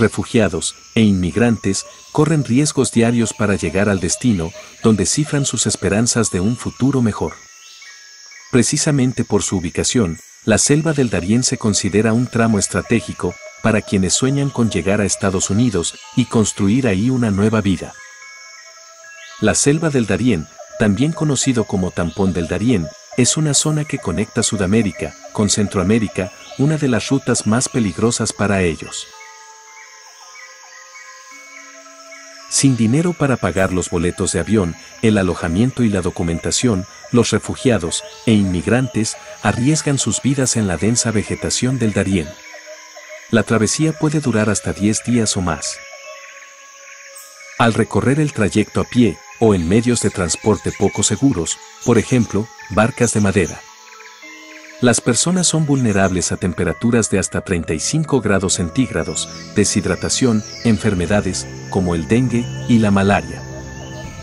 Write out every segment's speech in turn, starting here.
refugiados e inmigrantes corren riesgos diarios para llegar al destino, donde cifran sus esperanzas de un futuro mejor. Precisamente por su ubicación, la selva del Darién se considera un tramo estratégico para quienes sueñan con llegar a Estados Unidos y construir ahí una nueva vida. La selva del Darién, también conocido como Tampón del Darién, es una zona que conecta Sudamérica con Centroamérica, una de las rutas más peligrosas para ellos. Sin dinero para pagar los boletos de avión, el alojamiento y la documentación, los refugiados e inmigrantes arriesgan sus vidas en la densa vegetación del Darién. La travesía puede durar hasta 10 días o más. Al recorrer el trayecto a pie o en medios de transporte poco seguros, por ejemplo, barcas de madera, las personas son vulnerables a temperaturas de hasta 35 grados centígrados, deshidratación, enfermedades como el dengue y la malaria,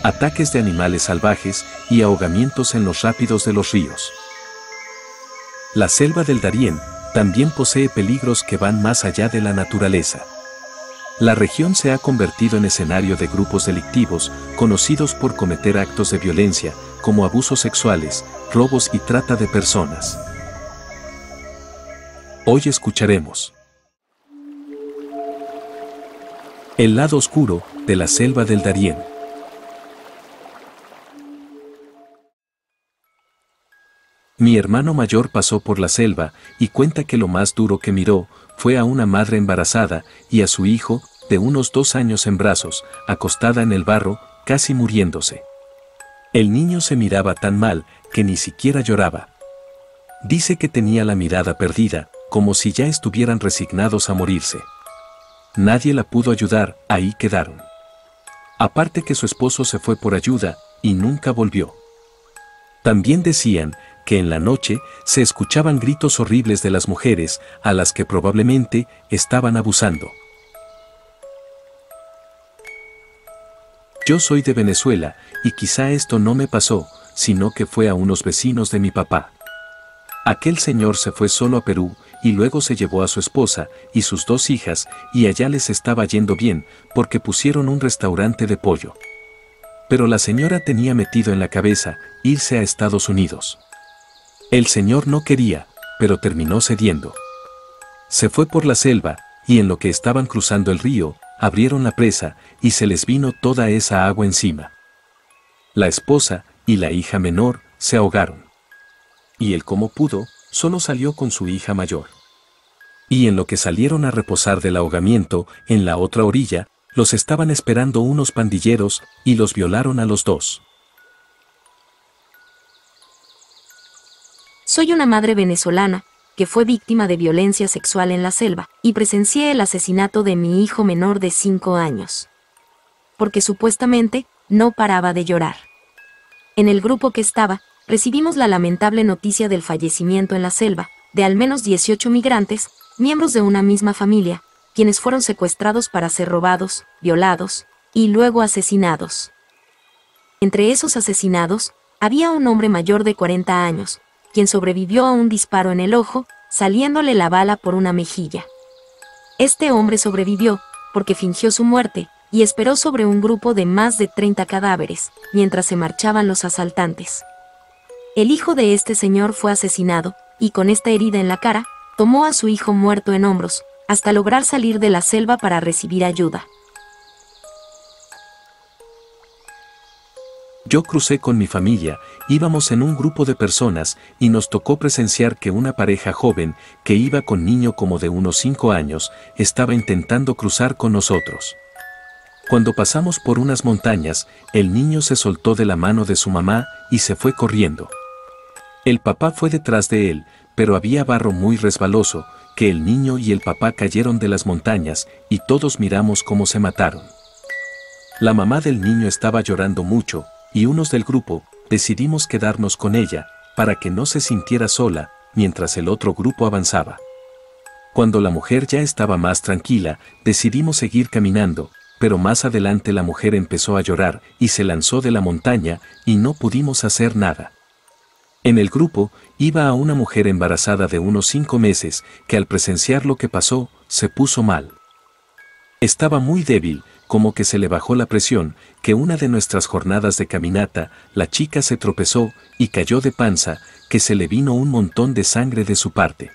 ataques de animales salvajes y ahogamientos en los rápidos de los ríos. La selva del Darién también posee peligros que van más allá de la naturaleza. La región se ha convertido en escenario de grupos delictivos conocidos por cometer actos de violencia, como abusos sexuales, robos y trata de personas. Hoy escucharemos el lado oscuro de la selva del Darién. Mi hermano mayor pasó por la selva y cuenta que lo más duro que miró fue a una madre embarazada y a su hijo, de unos 2 años en brazos, acostada en el barro, casi muriéndose. El niño se miraba tan mal que ni siquiera lloraba. Dice que tenía la mirada perdida, como si ya estuvieran resignados a morirse. Nadie la pudo ayudar, ahí quedaron. Aparte que su esposo se fue por ayuda y nunca volvió. También decían que en la noche se escuchaban gritos horribles de las mujeres a las que probablemente estaban abusando. Yo soy de Venezuela y quizá esto no me pasó, sino que fue a unos vecinos de mi papá. Aquel señor se fue solo a Perú y luego se llevó a su esposa y sus 2 hijas y allá les estaba yendo bien porque pusieron un restaurante de pollo. Pero la señora tenía metido en la cabeza irse a Estados Unidos. El señor no quería, pero terminó cediendo. Se fue por la selva y en lo que estaban cruzando el río, abrieron la presa y se les vino toda esa agua encima. La esposa y la hija menor se ahogaron. Y él, como pudo, solo salió con su hija mayor. Y en lo que salieron a reposar del ahogamiento, en la otra orilla, los estaban esperando unos pandilleros y los violaron a los 2. Soy una madre venezolana que fue víctima de violencia sexual en la selva y presencié el asesinato de mi hijo menor de 5 años. Porque supuestamente no paraba de llorar. En el grupo que estaba, recibimos la lamentable noticia del fallecimiento en la selva de al menos 18 migrantes, miembros de una misma familia, quienes fueron secuestrados para ser robados, violados y luego asesinados. Entre esos asesinados, había un hombre mayor de 40 años, quien sobrevivió a un disparo en el ojo, saliéndole la bala por una mejilla. Este hombre sobrevivió porque fingió su muerte y esperó sobre un grupo de más de 30 cadáveres, mientras se marchaban los asaltantes. El hijo de este señor fue asesinado, y con esta herida en la cara, tomó a su hijo muerto en hombros, hasta lograr salir de la selva para recibir ayuda. Yo crucé con mi familia, íbamos en un grupo de personas y nos tocó presenciar que una pareja joven, que iba con niño como de unos 5 años, estaba intentando cruzar con nosotros. Cuando pasamos por unas montañas, el niño se soltó de la mano de su mamá y se fue corriendo. El papá fue detrás de él, pero había barro muy resbaloso, que el niño y el papá cayeron de las montañas y todos miramos cómo se mataron. La mamá del niño estaba llorando mucho y unos del grupo decidimos quedarnos con ella para que no se sintiera sola mientras el otro grupo avanzaba. Cuando la mujer ya estaba más tranquila, decidimos seguir caminando, pero más adelante la mujer empezó a llorar y se lanzó de la montaña y no pudimos hacer nada. En el grupo iba a una mujer embarazada de unos 5 meses que al presenciar lo que pasó, se puso mal. Estaba muy débil, como que se le bajó la presión, que una de nuestras jornadas de caminata, la chica se tropezó y cayó de panza, que se le vino un montón de sangre de su parte.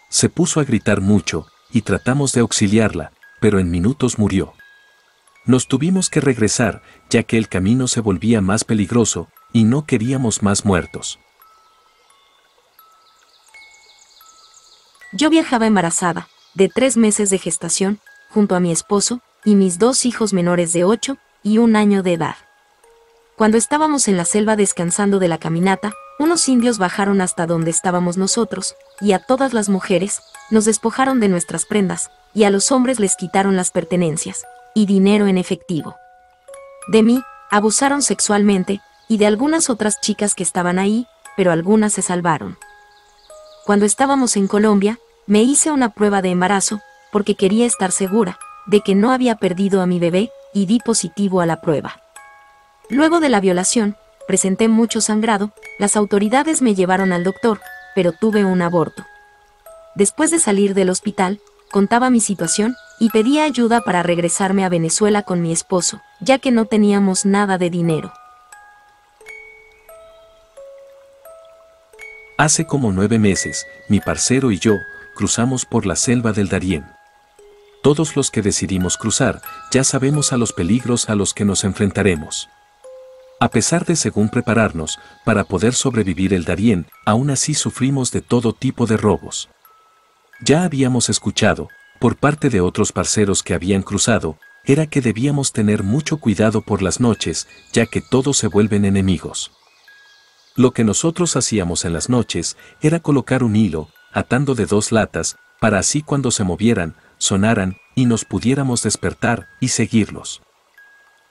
Se puso a gritar mucho, y tratamos de auxiliarla, pero en minutos murió. Nos tuvimos que regresar, ya que el camino se volvía más peligroso, y no queríamos más muertos. Yo viajaba embarazada, de 3 meses de gestación, junto a mi esposo, y mis 2 hijos menores de 8 y 1 año de edad. Cuando estábamos en la selva descansando de la caminata, unos indios bajaron hasta donde estábamos nosotros, y a todas las mujeres, nos despojaron de nuestras prendas, y a los hombres les quitaron las pertenencias, y dinero en efectivo. De mí, abusaron sexualmente, y de algunas otras chicas que estaban ahí, pero algunas se salvaron. Cuando estábamos en Colombia, me hice una prueba de embarazo, porque quería estar segura de que no había perdido a mi bebé, y di positivo a la prueba. Luego de la violación, presenté mucho sangrado, las autoridades me llevaron al doctor, pero tuve un aborto. Después de salir del hospital, contaba mi situación, y pedía ayuda para regresarme a Venezuela con mi esposo, ya que no teníamos nada de dinero. Hace como 9 meses, mi parcero y yo cruzamos por la selva del Darién. Todos los que decidimos cruzar, ya sabemos a los peligros a los que nos enfrentaremos. A pesar de según prepararnos para poder sobrevivir el Darién, aún así sufrimos de todo tipo de robos. Ya habíamos escuchado, por parte de otros parceros que habían cruzado, era que debíamos tener mucho cuidado por las noches, ya que todos se vuelven enemigos. Lo que nosotros hacíamos en las noches era colocar un hilo, atando de 2 latas, para así cuando se movieran, sonaran, y nos pudiéramos despertar y seguirlos.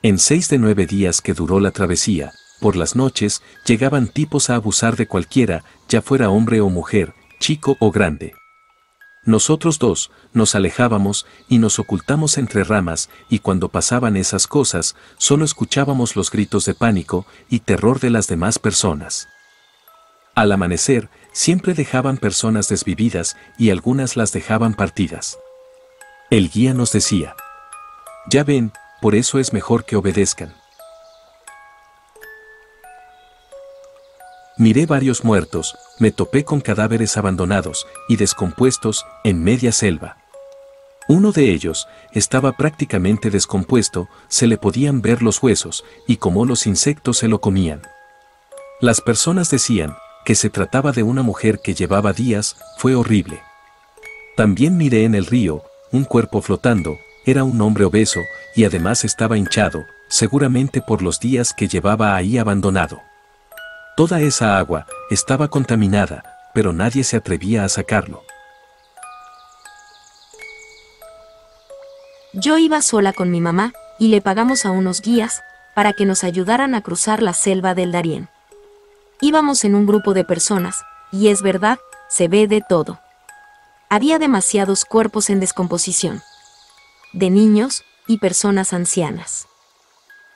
En 6 de 9 días que duró la travesía, por las noches, llegaban tipos a abusar de cualquiera, ya fuera hombre o mujer, chico o grande. Nosotros 2 nos alejábamos y nos ocultamos entre ramas, y cuando pasaban esas cosas, solo escuchábamos los gritos de pánico y terror de las demás personas. Al amanecer, siempre dejaban personas desvividas y algunas las dejaban partidas. El guía nos decía: ya ven, por eso es mejor que obedezcan. Miré varios muertos, me topé con cadáveres abandonados y descompuestos en media selva. Uno de ellos estaba prácticamente descompuesto, se le podían ver los huesos y como los insectos se lo comían. Las personas decían que se trataba de una mujer que llevaba días, fue horrible. También miré en el río un cuerpo flotando, era un hombre obeso y además estaba hinchado, seguramente por los días que llevaba ahí abandonado. Toda esa agua estaba contaminada, pero nadie se atrevía a sacarlo. Yo iba sola con mi mamá, y le pagamos a unos guías, para que nos ayudaran a cruzar la selva del Darién. Íbamos en un grupo de personas, y es verdad, se ve de todo. Había demasiados cuerpos en descomposición. De niños, y personas ancianas.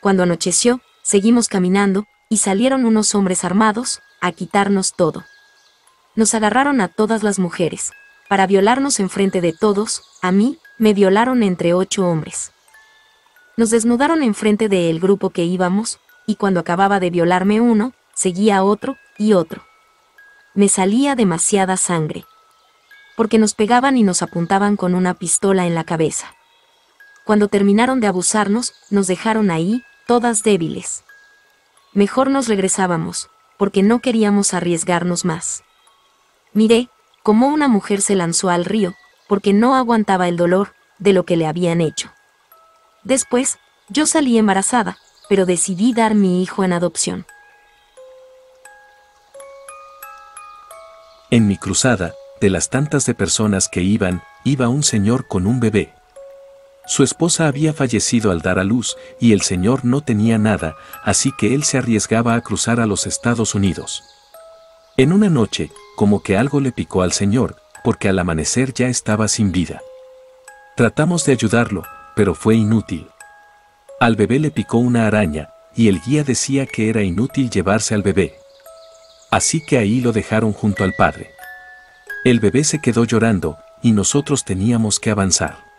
Cuando anocheció, seguimos caminando, y salieron unos hombres armados, a quitarnos todo. Nos agarraron a todas las mujeres, para violarnos enfrente de todos, a mí, me violaron entre 8 hombres. Nos desnudaron enfrente del grupo que íbamos, y cuando acababa de violarme uno, seguía otro, y otro. Me salía demasiada sangre. Porque nos pegaban y nos apuntaban con una pistola en la cabeza. Cuando terminaron de abusarnos, nos dejaron ahí, todas débiles. Mejor nos regresábamos, porque no queríamos arriesgarnos más. Miré cómo una mujer se lanzó al río, porque no aguantaba el dolor de lo que le habían hecho. Después, yo salí embarazada, pero decidí dar mi hijo en adopción. En mi cruzada, de las tantas de personas que iba un señor con un bebé. Su esposa había fallecido al dar a luz y el señor no tenía nada, así que él se arriesgaba a cruzar a los Estados Unidos. En una noche, como que algo le picó al señor, porque al amanecer ya estaba sin vida. Tratamos de ayudarlo, pero fue inútil. Al bebé le picó una araña, y el guía decía que era inútil llevarse al bebé. Así que ahí lo dejaron junto al padre. El bebé se quedó llorando, y nosotros teníamos que avanzar.